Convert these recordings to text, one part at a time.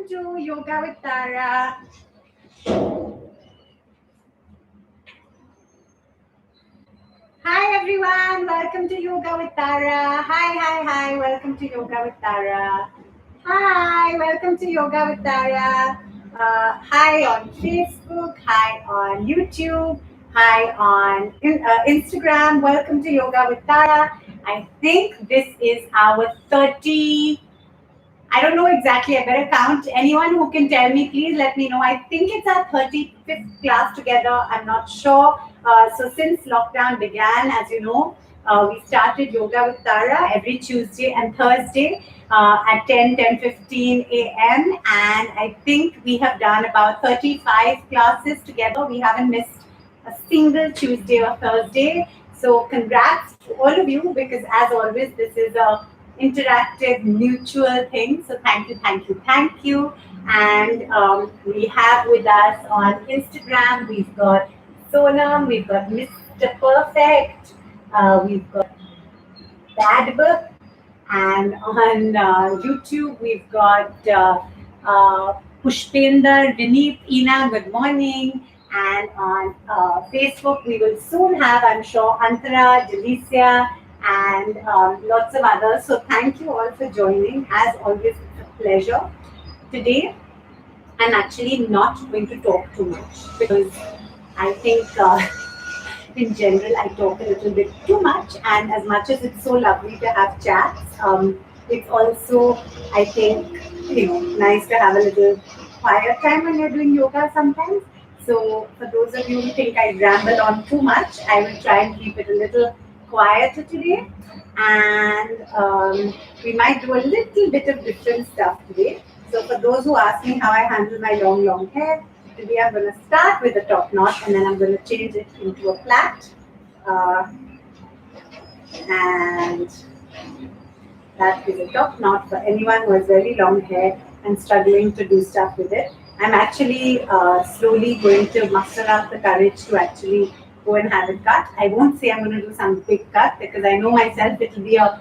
Welcome to Yoga with Tara. Hi everyone, welcome to Yoga with Tara. Hi, welcome to Yoga with Tara. Hi, welcome to Yoga with Tara. Hi on Facebook, hi on YouTube, hi on Instagram. Welcome to Yoga with Tara. I think this is our 30. I don't know exactly. I better count. Anyone who can tell me, please let me know. I think it's our 35th class together. I'm not sure. So since lockdown began, as you know, we started Yoga with Tara every Tuesday and Thursday at 10:15 a.m. And I think we have done about 35 classes together. We haven't missed a single Tuesday or Thursday. So congrats to all of you, because as always, this is a interactive mutual thing. So thank you. And we have with us on Instagram, we've got Sonam, we've got Mr. Perfect, we've got Bad Book, and on YouTube we've got Pushpinder, Vineet, Ina, good morning. And on Facebook we will soon have, I'm sure, Antara, Delicia, and lots of others. So thank you all for joining. As always, it's a pleasure. Today, I'm actually not going to talk too much, because I think in general I talk a little bit too much. And as much as it's so lovely to have chats, it's also, I think, nice to have a little quiet time when you're doing yoga sometimes. So for those of you who think I ramble on too much, I will try and keep it a little quieter today. And we might do a little bit of different stuff today. So for those who ask me how I handle my long hair, today I'm going to start with a top knot, and then I'm going to change it into a plait. And that is a top knot for anyone who has very long hair and struggling to do stuff with it. I'm actually slowly going to muster up the courage to actually go and have it cut. I won't say I'm going to do some big cut, because I know myself it will be a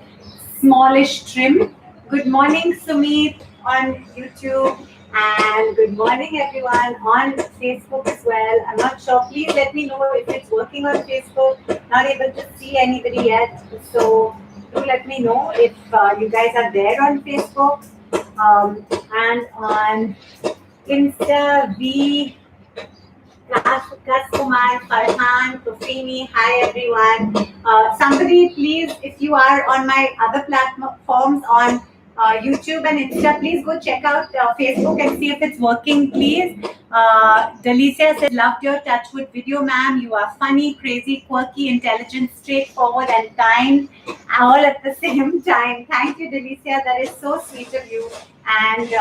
smallish trim. Good morning, Sumit on YouTube, and good morning everyone on Facebook as well. I'm not sure. Please let me know if it's working on Facebook. Not able to see anybody yet, so do let me know if you guys are there on Facebook. And on Insta, Kumar, Farhan, Kufini, hi everyone. Somebody please, if you are on my other platforms on YouTube and Insta, please go check out Facebook and see if it's working, please. Delicia said, loved your Touchwood video, ma'am. You are funny, crazy, quirky, intelligent, straightforward, and kind, all at the same time. Thank you, Delicia. That is so sweet of you. And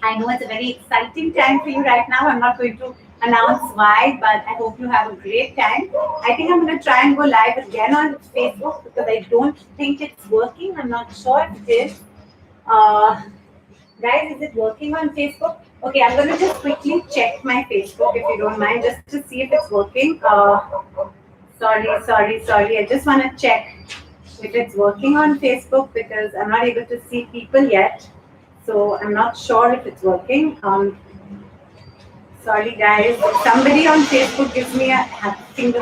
I know it's a very exciting time for you right now. I'm not going to announce why, but I hope you have a great time. I think I'm going to try and go live again on Facebook, because I don't think it's working. I'm not sure if it is. Guys, is it working on Facebook? Okay, I'm going to just quickly check my Facebook, if you don't mind, just to see if it's working. Sorry. I just want to check if it's working on Facebook, because I'm not able to see people yet. So I'm not sure if it's working. Sorry guys, if somebody on Facebook gives me a finger,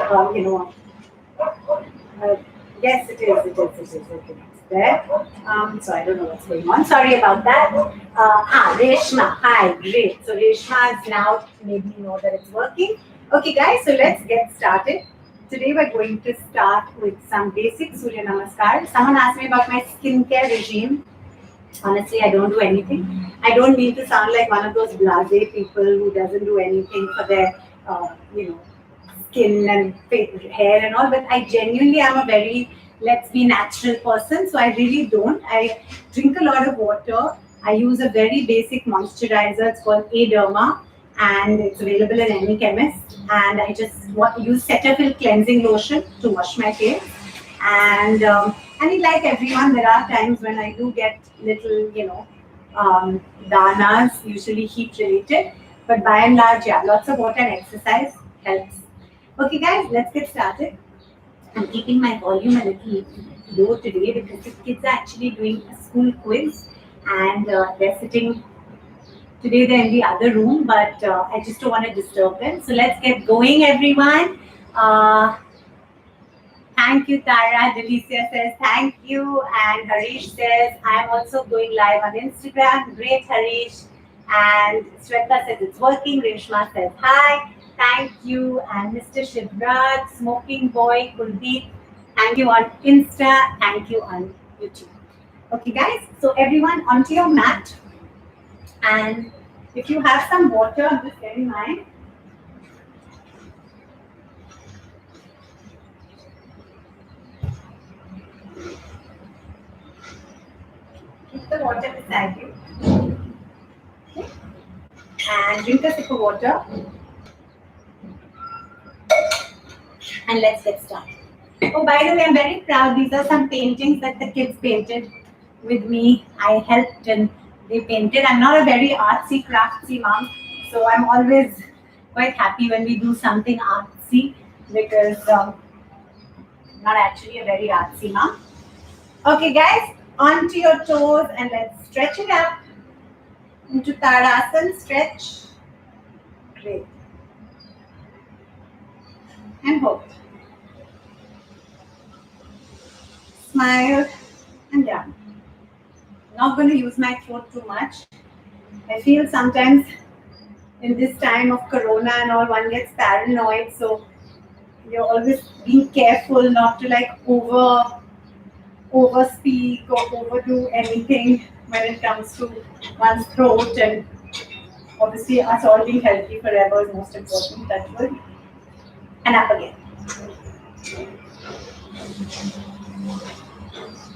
yes, it is. Okay, it's there. So I don't know what's going on. Sorry about that. Reshma, hi, great. So Reshma is now made me know that it's working. Okay guys, so let's get started. Today we're going to start with some basic Surya Namaskar. Someone asked me about my skincare regime. Honestly, I don't do anything. I don't mean to sound like one of those blasé people who doesn't do anything for their, skin and hair and all. But I genuinely am a very let's be natural person. So I really don't. I drink a lot of water. I use a very basic moisturizer. It's called Derma, and it's available in any chemist. And I just use Cetaphil cleansing lotion to wash my face. And I mean, like everyone, there are times when I do get little, danas, usually heat related. But by and large, yeah, lots of water and exercise helps. Okay, guys, let's get started. I'm keeping my volume a little low today, because the kids are actually doing a school quiz, and they're sitting Today they're in the other room, but I just don't want to disturb them. So let's get going, everyone. Thank you, Tara. Delicia says thank you. And Harish says, I'm also going live on Instagram. Great, Harish. And Shweta says it's working. Rishma says hi. Thank you. And Mr. Shivraj, Smoking Boy, Kuldeep, thank you on Insta. Thank you on YouTube. Okay, guys. So everyone onto your mat. And if you have some water, just bear in mind. Keep the water beside you. Okay. And drink a sip of water. And let's get started. Oh, by the way, I'm very proud. These are some paintings that the kids painted with me. I helped and they painted. I'm not a very artsy, craftsy mom. So I'm always quite happy when we do something artsy because I'm not actually a very artsy mom. Okay, guys, onto your toes and let's stretch it up into Tadasana. Stretch. Great. And hold. Smile and down. Not going to use my throat too much. I feel sometimes in this time of corona and all, one gets paranoid. So you're always being careful not to like over speak or overdo anything when it comes to one's throat. And obviously us all being healthy forever is most important. That's good. And up again.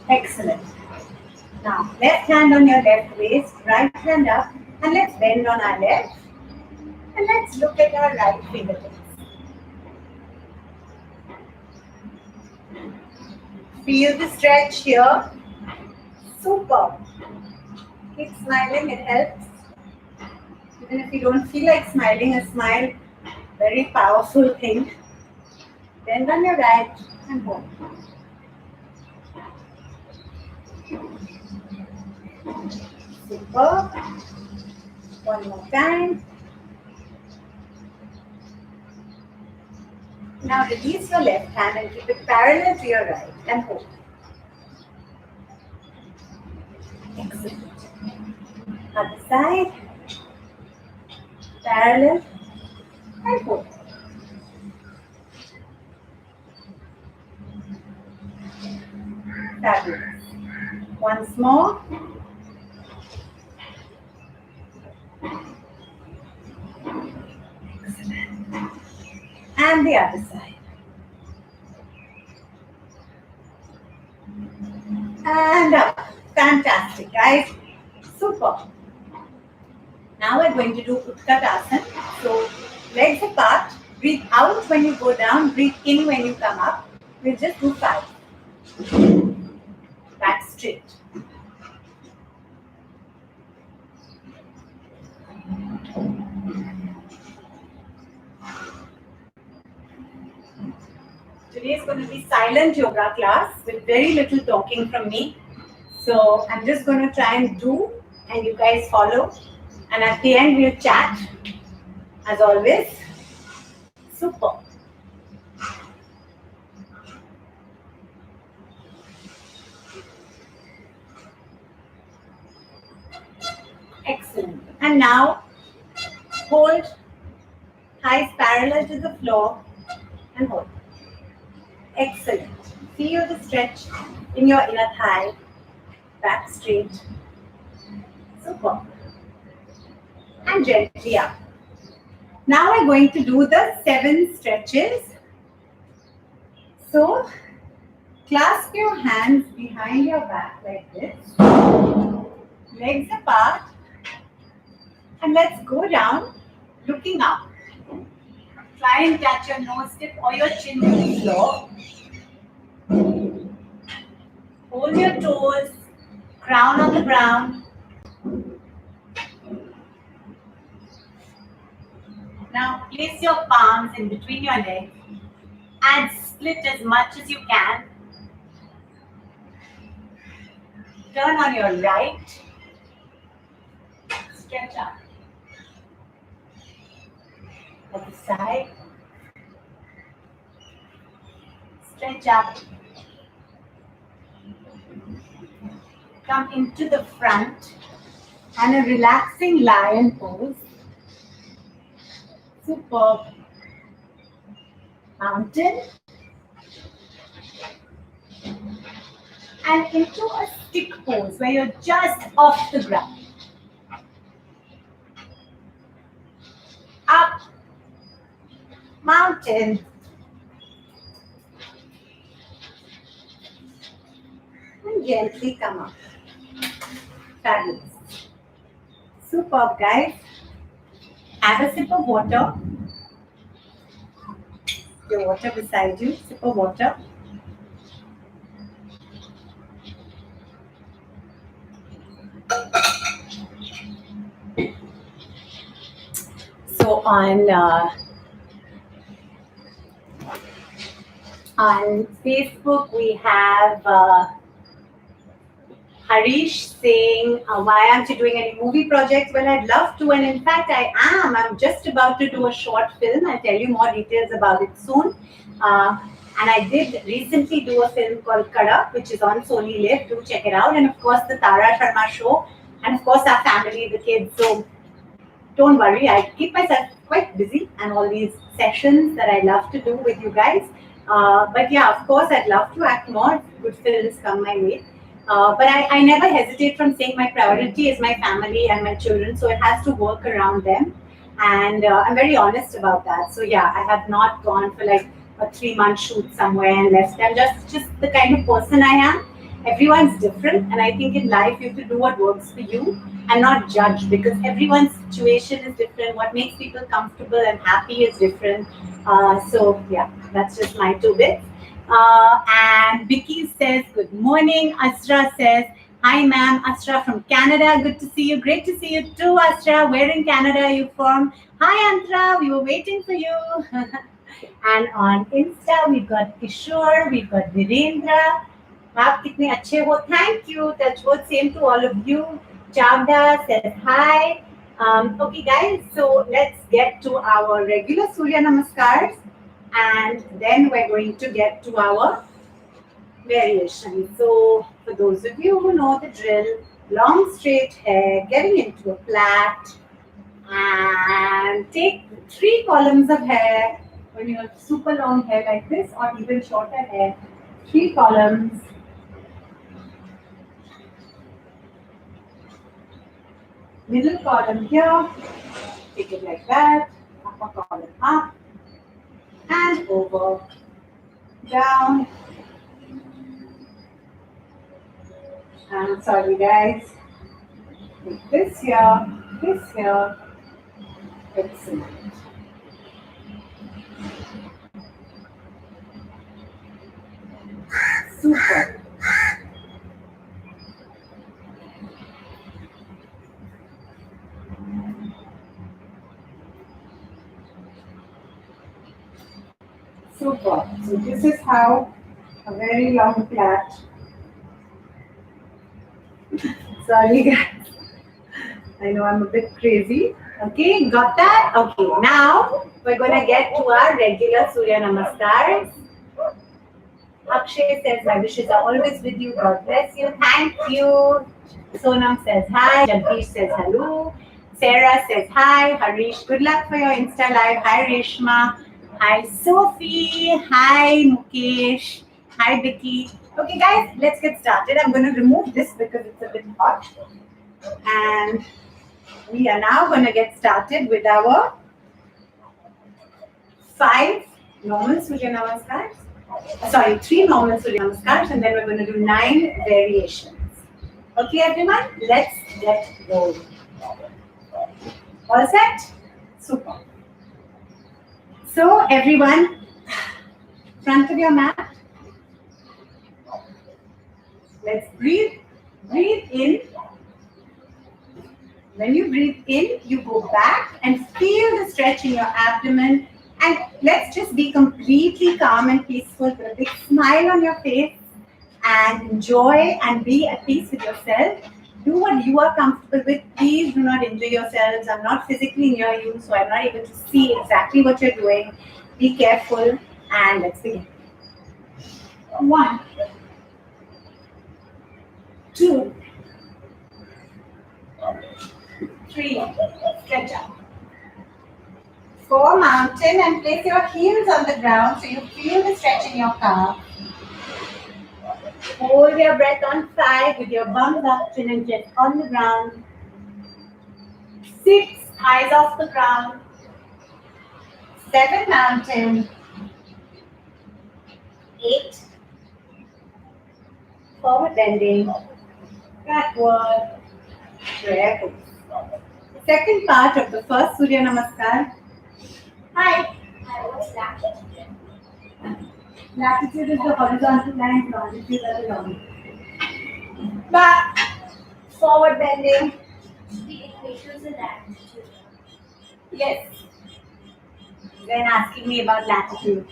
Excellent. Now, left hand on your left waist, right hand up, and let's bend on our left. And let's look at our right fingertips. Feel the stretch here. Super. Keep smiling, it helps. Even if you don't feel like smiling, a smile, very powerful thing. Bend on your right and hold. Super. One more time. Now release your left hand and keep it parallel to your right and hold. Excellent. Other side. Parallel and hold. Fabulous. Once more. Excellent. And the other side. And up. Fantastic, guys. Super. Now we're going to do Utkatasana. So legs apart. Breathe out when you go down. Breathe in when you come up. We'll just do 5. Back straight. Today is going to be silent yoga class with very little talking from me. So I'm just going to try and do and you guys follow. And at the end we'll chat as always. Super. Excellent. And now hold thighs parallel to the floor and hold. Excellent. Feel the stretch in your inner thigh. Back straight. Super. And gently up. Now we're going to do the 7 stretches. So clasp your hands behind your back like this. Legs apart. And let's go down looking up. Try and touch your nose tip or your chin to the floor. Hold your toes, crown on the ground. Now place your palms in between your legs and split as much as you can. Turn on your right, stretch up. at the side. Stretch up. Come into the front and a relaxing lion pose. Superb. Mountain. And into a stick pose where you're just off the ground. Up. Mountain. And gently come up. Fabulous. Superb, guys. Have a sip of water. Your water beside you. Sip of water. So on Facebook we have Harish saying, why aren't you doing any movie projects? Well, I'd love to, and in fact I am. I'm just about to do a short film. I'll tell you more details about it soon. And I did recently do a film called Kadak, which is on Sony Live. Do check it out. And of course the Tara Sharma Show, and of course our family, the kids. So don't worry, I keep myself quite busy and all these sessions that I love to do with you guys. But yeah, of course, I'd love to act more if good films come my way. But I never hesitate from saying my priority is my family and my children, so it has to work around them. And I'm very honest about that. So yeah, I have not gone for like a 3-month shoot somewhere and left. I'm just the kind of person I am. Everyone's different, and I think in life you have to do what works for you and not judge, because everyone's situation is different. What makes people comfortable and happy is different. So yeah, that's just my 2 bits. And Vicky says, good morning. Asra says, hi ma'am. Asra from Canada. Good to see you. Great to see you too, Asra. Where in Canada are you from? Hi Antra, we were waiting for you. And on Insta, we've got Kishore, we've got Virendra. आप कितने अच्छे हो. Thank you. That's what same to all of you. Chavda says hi. Okay guys, so let's get to our regular Surya Namaskars, and then we're going to get to our variation. So for those of you who know the drill, long straight hair, getting into a plait, and take 3 columns of hair. When you have super long hair like this, or even shorter hair, 3 columns. Middle column here, take it like that, upper column up, and over, down. And sorry guys, take this here, excellent. Super. Super. So this is how a very long plait. Sorry guys, I know I'm a bit crazy. Okay, got that? Okay, now we're going to get to our regular Surya Namaskars. Akshay says, my wishes are always with you. God bless you. Thank you. Sonam says hi. Jagdish says hello. Sarah says hi. Harish, good luck for your Insta live. Hi Reshma. Hi Sophie. Hi Mukesh. Hi Vicky. Okay guys, let's get started. I'm going to remove this because it's a bit hot. And we are now going to get started with our 5 normal Surya Namaskars. Sorry, 3 normal Surya Namaskars, and then we're going to do 9 variations. Okay everyone, let's get going. All set? Super. So everyone, front of your mat. Let's breathe. Breathe in. When you breathe in, you go back and feel the stretch in your abdomen. And let's just be completely calm and peaceful with a big smile on your face and enjoy and be at peace with yourself. Do what you are comfortable with. Please do not injure yourselves. I'm not physically near you, so I'm not able to see exactly what you're doing. Be careful, and let's begin. 1, 2, 3, stretch out. 4, mountain, and place your heels on the ground so you feel the stretch in your calf. Hold your breath on 5 with your bums up, chin and chest on the ground. 6, eyes off the ground. 7, mountain. 8, forward bending. Backward. Prayer pose. The second part of the first Surya Namaskar. Hi. What's latitude? Latitude is the horizontal line, longitude is the long. Back. Forward bending. The equation is latitude. Yes. Then asking me about latitude.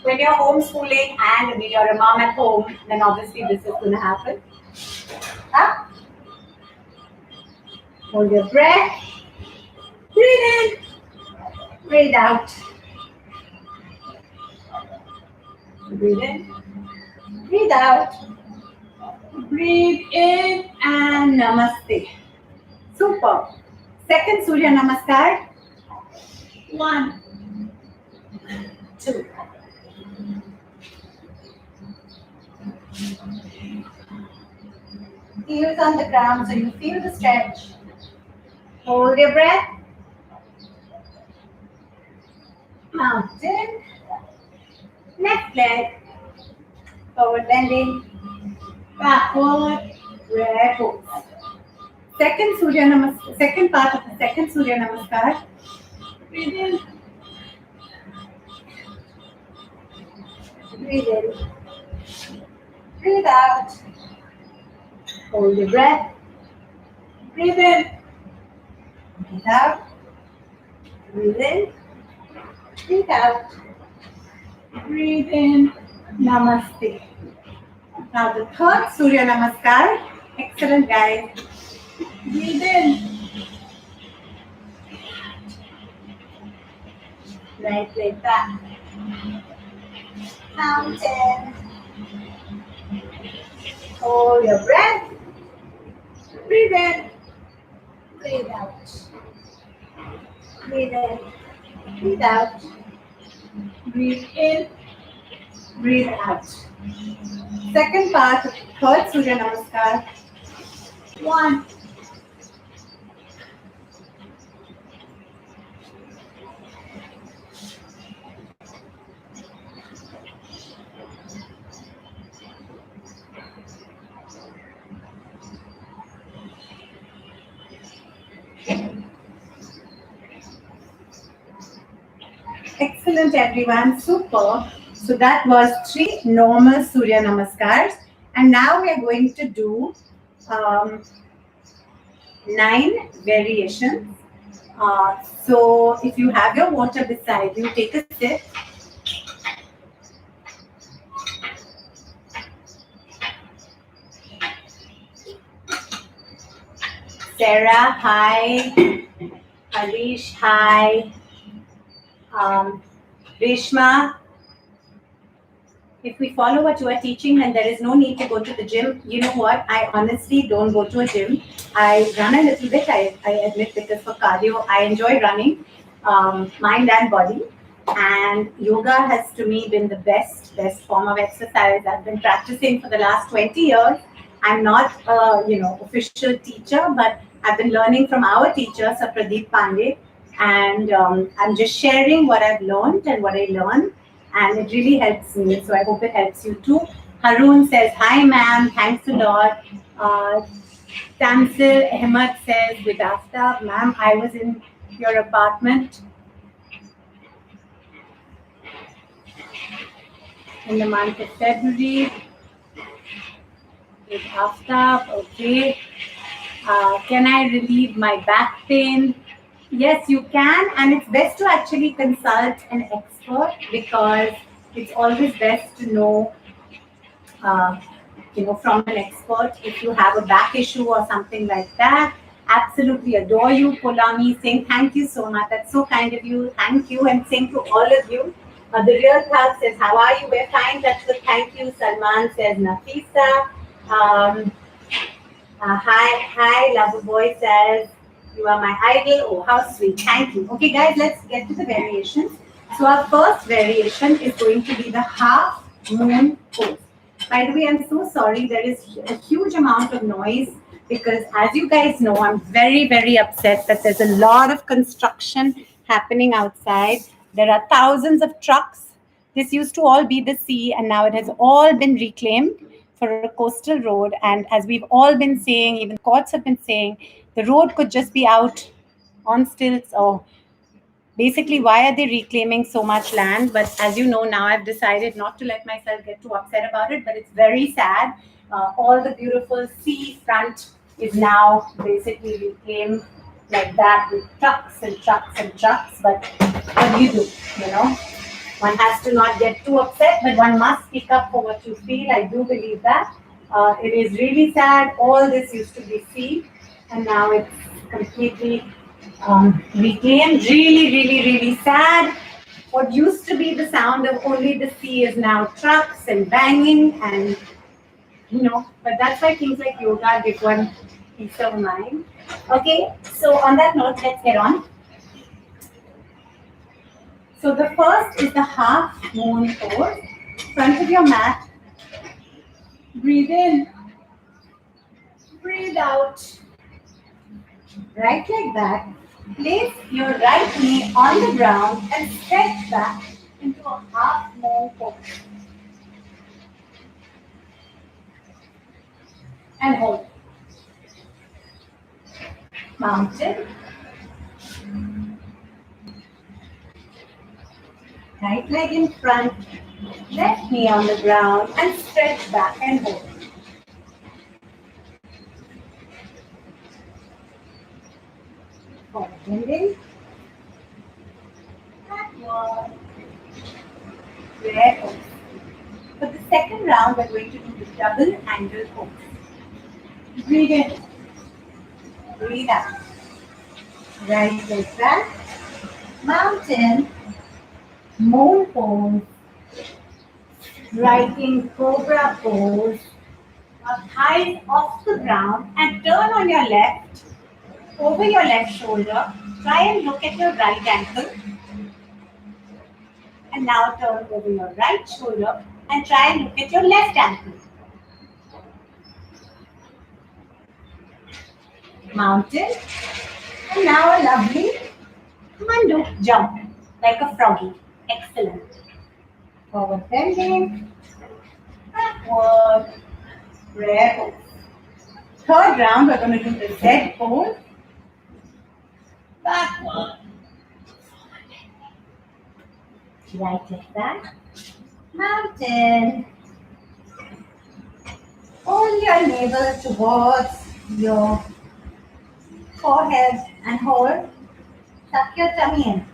When you're homeschooling and you're a mom at home, then obviously this is going to happen. Up. Hold your breath. Breathe in. Breathe out. Breathe in. Breathe out. Breathe in and namaste. Super. Second Surya Namaskar. 1, 2. Heels on the ground so you feel the stretch. Hold your breath. Mountain. Left leg. Forward bending. Backward. Prayer pose. Second part of the second Surya Namaskar. Breathe in. Breathe in. Breathe out. Hold your breath. Breathe in. Breathe out. Breathe in. Breathe out. Breathe in. Namaste. Now the third Surya Namaskar. Excellent, guys. Breathe in. Right leg back. Mountain. Hold your breath. Breathe in. Breathe out. Breathe in. Breathe out. Breathe in. Breathe out. Second part of the third Surya Namaskar. 1. Excellent, everyone. Super. So that was 3 normal Surya Namaskars. And now we are going to do 9 variations. So if you have your water beside you, take a sip. Sarah, hi. Harish, hi. Reshma, if we follow what you are teaching, then there is no need to go to the gym. You know what? I honestly don't go to a gym. I run a little bit, I admit, because for cardio, I enjoy running, mind and body. And yoga has to me been the best form of exercise. I've been practicing for the last 20 years. I'm not a official teacher, but I've been learning from our teacher, Sir Pradeep Pandey. And I'm just sharing what I've learned and what I learn, and it really helps me. So I hope it helps you too. Haroon says, hi ma'am, thanks a lot. Tamsil Ahmed says, good afternoon, ma'am, I was in your apartment in the month of February. Good afternoon, okay. Can I relieve my back pain? Yes, you can, and it's best to actually consult an expert, because it's always best to know from an expert. If you have a back issue or something like that, absolutely adore you. Pulami saying thank you so much. That's so kind of you. Thank you, and same to all of you. The real Thug says, how are you? We're fine. That's good. Thank you. Salman says, Nafisa. Hi, Lover Boy says, you are my idol. Oh, how sweet. Thank you. Okay, guys, let's get to the variations. So our first variation is going to be the half moon pose. By the way, I'm so sorry. There is a huge amount of noise because, as you guys know, I'm very, very upset that there's a lot of construction happening outside. There are thousands of trucks. This used to all be the sea, and now it has all been reclaimed for a coastal road. And as we've all been saying, even the courts have been saying, the road could just be out on stilts. Or basically, why are they reclaiming so much land? But as you know, now I've decided not to let myself get too upset about it. But it's very sad. All the beautiful sea front is now basically reclaimed like that with trucks and trucks and trucks. But what do? One has to not get too upset, but one must speak up for what you feel. I do believe that. It is really sad. All this used to be sea, and now it's completely reclaimed. Really, really, really sad. What used to be the sound of only the sea is now trucks and banging, and but that's why things like yoga give one peace of mind. Okay, so on that note, let's get on. So the first is the half moon pose. Front of your mat. Breathe in. Breathe out. Right like that. Place your right knee on the ground and stretch back into a half moon pose. And hold. Mountain. Right leg in front, left knee on the ground, and stretch back and hold. Forward bending. Backward. Prayer pose. For the second round, we're going to do the double angle pose. Breathe in. Breathe out. Right leg back. Mountain. Moon pose, writing cobra pose, thighs off the ground, and turn on your left, over your left shoulder. Try and look at your right ankle. And now turn over your right shoulder and try and look at your left ankle. Mountain. And now a lovely mandu jump, like a froggy. Excellent. Forward bending, backward, prayer pose. Third round, we're going to do the Z pose. Backward, forward bending. Right like that. Mountain. Hold your navel towards your forehead and hold. Tuck your tummy in.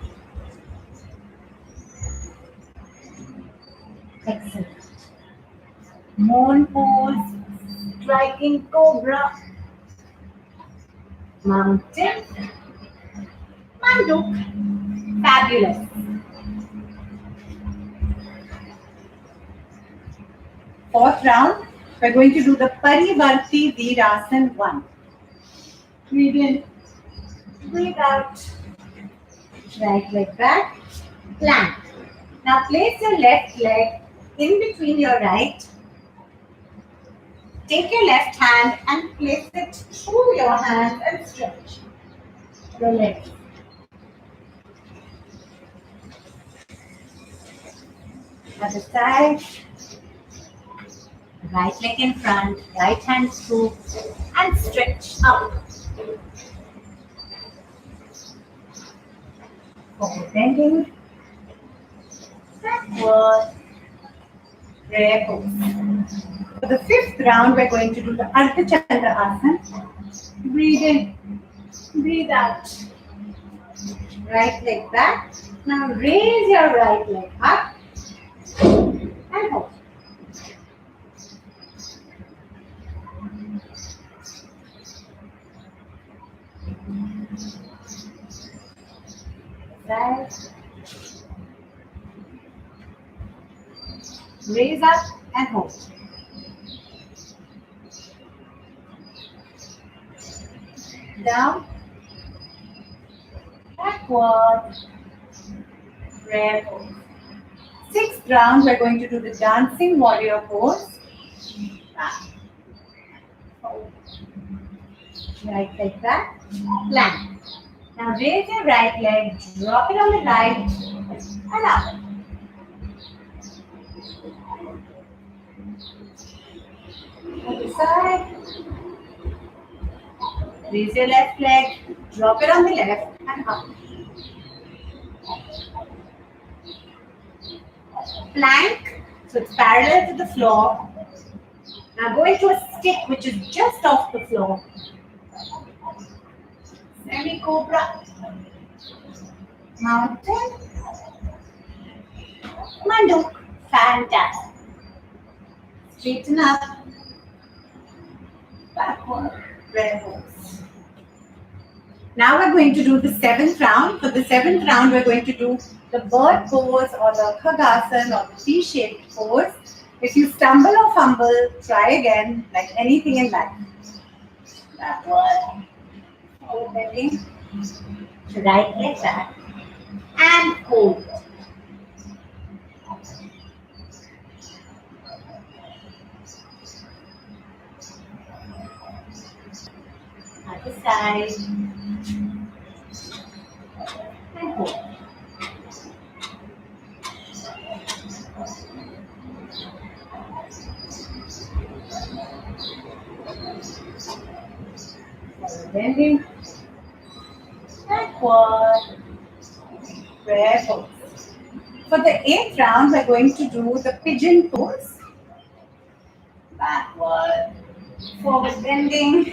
Excellent. Moon pose, striking cobra, mountain, manduk. Fabulous. Fourth round, we're going to do the Parivarti Veerasan 1. Breathe in, breathe out. Right leg back, plank. Now place your left leg in between your right. Take your left hand and place it through your hand and stretch your legs. Other side. Right leg in front, right hand through and stretch out. Forward bending. Backward. Prayer pose. For the fifth round, we're going to do the Ardha Chandra Asana. Breathe in, breathe out. Right leg back. Now raise your right leg up and hold. side. Raise up and hold. Down, backward, prayer pose. Sixth round, we're going to do the dancing warrior pose. Back, forward. Right like that. Plank. Now raise your right leg, drop it on the right, and up. Other side. Raise your left leg, drop it on the left, and up. Plank, so it's parallel to the floor. Now go into a stick which is just off the floor. Semi-cobra. Mountain. Manduk. Fantastic. Straighten up. Backward. Prayer pose. Now we're going to do the seventh round. For the seventh round, we're going to do the bird pose or the Khagasana or the T-shaped pose. If you stumble or fumble, try again, like anything in life. Backward. Forward bending. Right leg back. And hold. Other side. And hold. Bending. Backward. Prayer pose. For the eighth round, we're going to do the pigeon pose. Backward. Forward bending.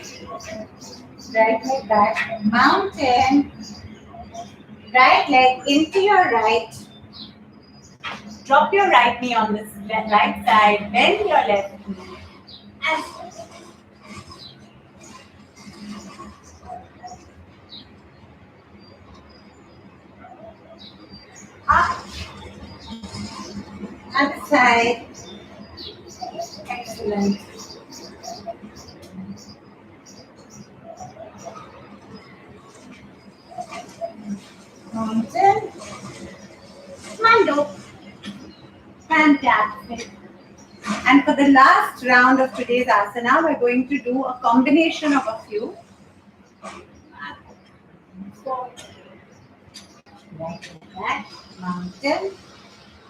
Right leg back. Mountain. Right leg into your right. Drop your right knee on this right side. Bend your left knee. And up. Other side. Excellent. Mountain. Mando. Fantastic. And for the last round of today's asana, we're going to do a combination of a few. Right leg back. Mountain.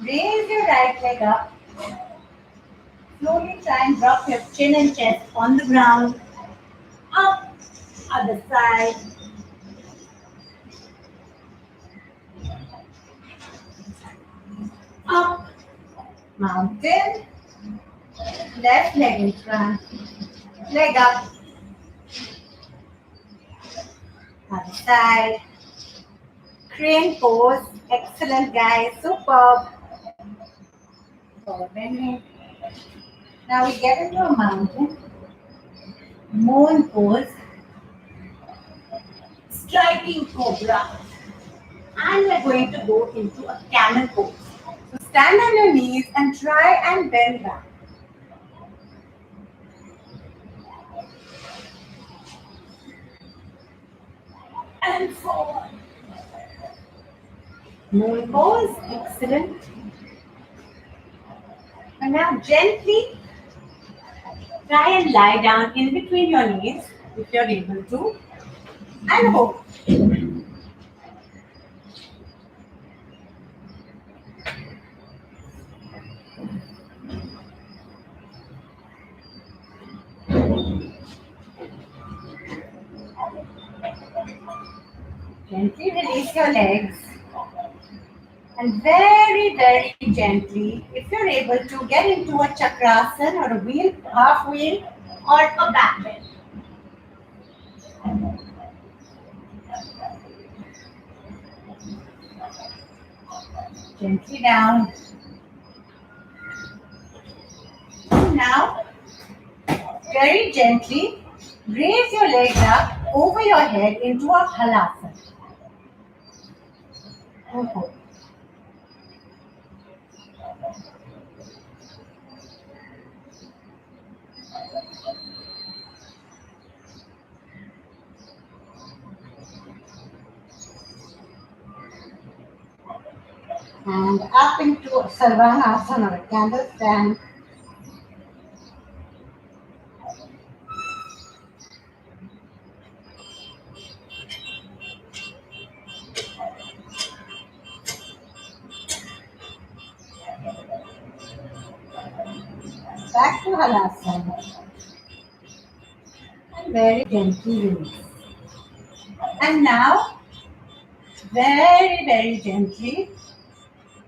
Raise your right leg up. Slowly try and drop your chin and chest on the ground. Up. Other side. Up. Mountain. Left leg in front. Leg up. Other side. Crane pose. Excellent, guys. Superb. Forward bending. Now we get into a mountain. Moon pose. Striking cobra. And we're going to go into a camel pose. So stand on your knees and try and bend back. And forward. Moon pose, excellent. And now gently try and lie down in between your knees if you're able to. And hold. Gently release your legs. And very, very gently, if you're able to, get into a chakrasana or a wheel, half wheel, or a back bend. Gently down. Now, very gently, raise your legs up over your head into a halasana. Oh. And up into Sarvanasana, a candle stand. Back to Halasana. And very gently release. And now, very gently,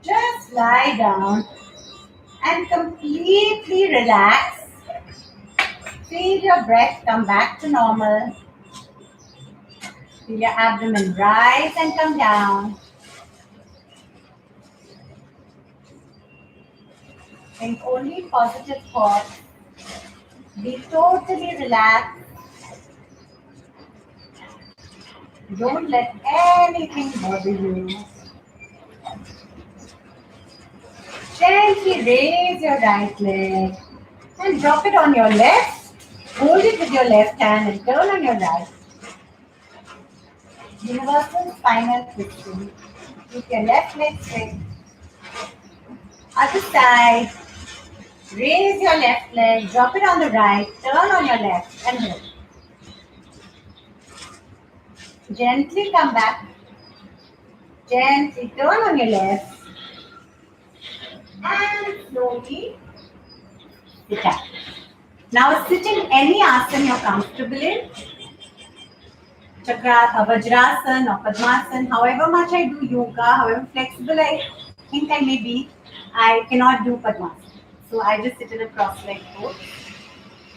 just lie down and completely relax. Feel your breath come back to normal. Feel your abdomen rise and come down. Think only positive thoughts. Be totally relaxed. Don't let anything bother you. Gently raise your right leg and drop it on your left. Hold it with your left hand and turn on your right. Universal spinal twisting. Keep your left leg straight. Other side. Raise your left leg, drop it on the right, turn on your left and hold. Gently come back. Gently turn on your left. And slowly sit up. Now sit in any asana you're comfortable in. Vajrasana or Padmasana, however much I do yoga, however flexible I think I may be, I cannot do Padmasana. So I just sit in a cross-legged pose.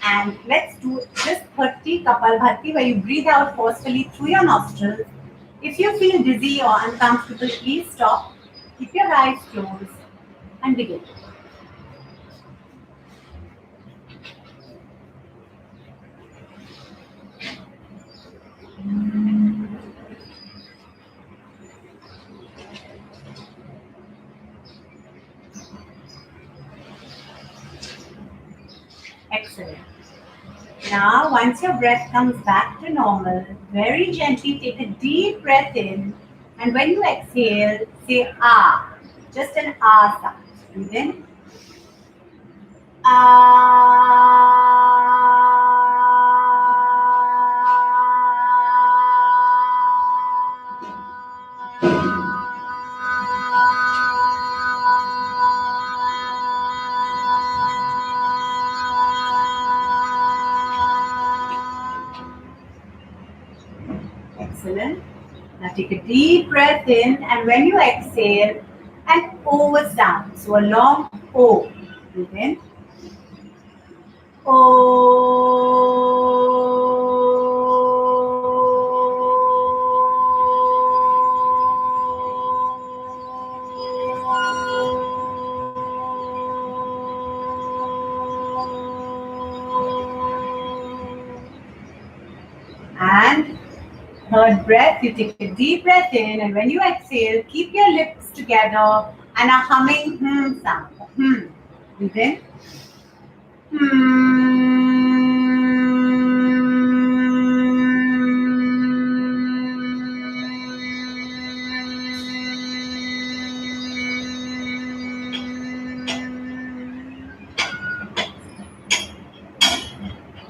And let's do just 30 Kapalbhati where you breathe out forcefully through your nostrils. If you feel dizzy or uncomfortable, please stop. Keep your eyes closed and begin. Excellent. Now, once your breath comes back to normal, very gently take a deep breath in, and when you exhale, say ah, just an ah sound. Breathe in. Excellent. Now take a deep breath in, and when you exhale, an O sound. So a long O. Breathe in. And third breath, you take a deep breath in, and when you exhale, keep your lips together and a humming sound. Breathe in.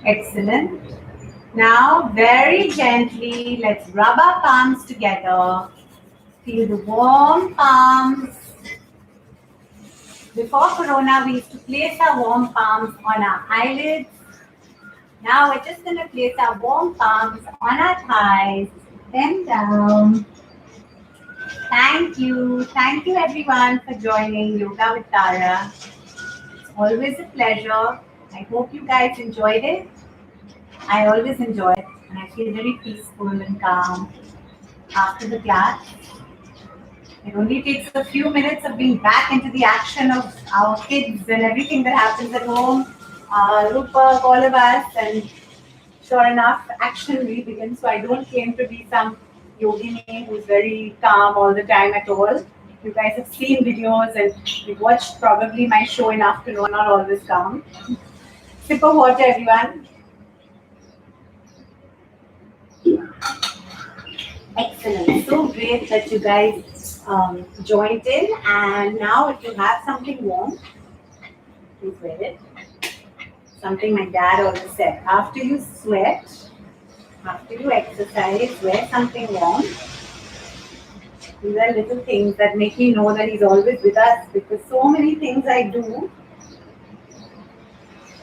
Excellent. Now, very gently, let's rub our palms together. Feel the warm palms. Before Corona, we used to place our warm palms on our eyelids. Now, we're just going to place our warm palms on our thighs, then down. Thank you. Thank you, everyone, for joining Yoga with Tara. It's always a pleasure. I hope you guys enjoyed it. I always enjoy it, and I feel very peaceful and calm after the class. It only takes a few minutes of being back into the action of our kids and everything that happens at home. Rupa, all of us, and sure enough, action really begins. So I don't claim to be some, yogini who's very calm all the time at all. You guys have seen videos and you've watched probably my show in afternoon. Not always calm. Sip of water, everyone. Excellent. So great that you guys joined in. And now, if you have something warm, please wear it. Something my dad always said: after you sweat, after you exercise, wear something warm. These are little things that make me know that he's always with us, because so many things I do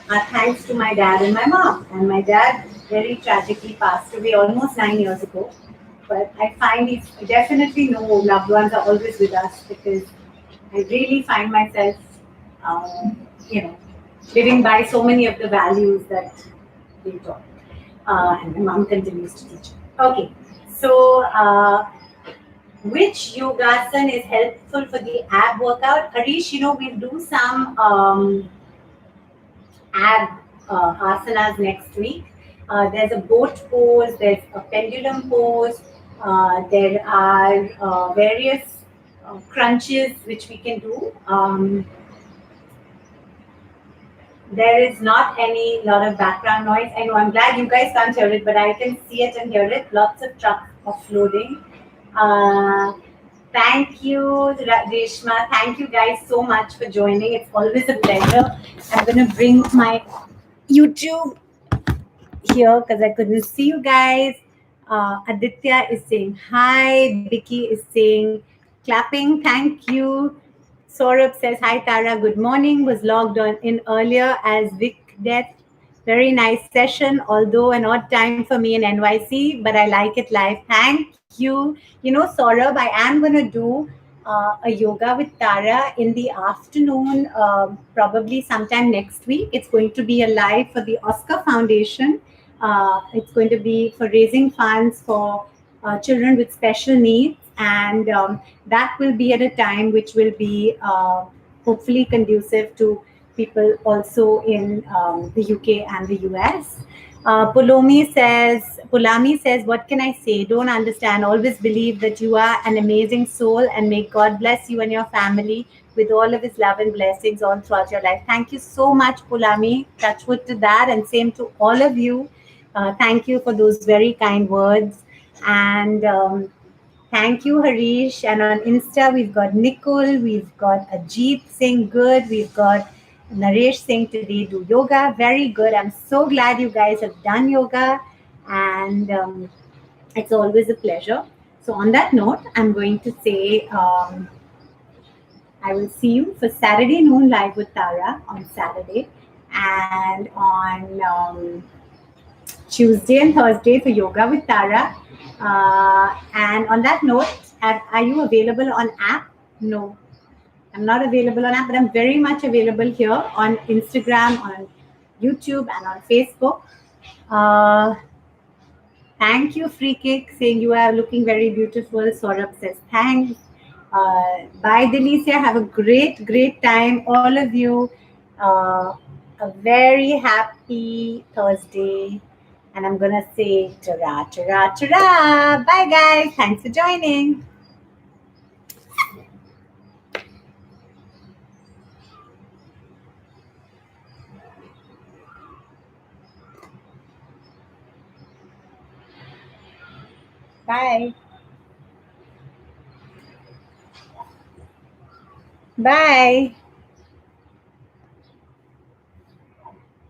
are thanks to my dad and my mom. And my dad very tragically passed away almost 9 years ago. But I find he's definitely know loved ones are always with us, because I really find myself, you know, living by so many of the values that they taught. And my mom continues to teach. Okay, so which yogasana is helpful for the ab workout? Harish, we'll do some ab asanas next week. There's a boat pose, there's a pendulum pose, there are various crunches which we can do. There is not any lot of background noise. I know, I'm glad you guys can't hear it, but I can see it and hear it. Lots of trucks offloading. Thank you, Reshma. Thank you guys so much for joining. It's always a pleasure. I'm going to bring my YouTube here because I couldn't see you guys. Aditya is saying hi. Vicky is saying clapping. Thank you. Saurabh says hi, Tara. Good morning. Was logged on in earlier as Vic Death. Very nice session, although an odd time for me in NYC, but I like it live. Thank you. Saurabh, I am going to do a yoga with Tara in the afternoon, probably sometime next week. It's going to be a live for the Oscar Foundation. It's going to be for raising funds for children with special needs, and that will be at a time which will be hopefully conducive to people also in the UK and the US. Pulami says, what can I say? Don't understand. Always believe that you are an amazing soul, and may God bless you and your family with all of his love and blessings all throughout your life. Thank you so much, Pulami. Touch wood to that, and same to all of you. Thank you for those very kind words. And thank you, Harish. And on Insta, we've got Nicole, we've got Ajit saying good, we've got Naresh saying today do yoga. Very good. I'm so glad you guys have done yoga, and it's always a pleasure. So on that note, I'm going to say I will see you for Saturday noon live with Tara on Saturday, and on Tuesday and Thursday for yoga with Tara. And on that note, are you available on app? No, I'm not available on app, but I'm very much available here on Instagram, on YouTube, and on Facebook. Thank you, Free Kick, saying you are looking very beautiful. Saurabh says thanks. Bye, Delicia. Have a great, great time, all of you. A very happy Thursday. And I'm going to say ta-ra, ta-ra, ta-ra. Bye, guys. Thanks for joining. Bye. Bye.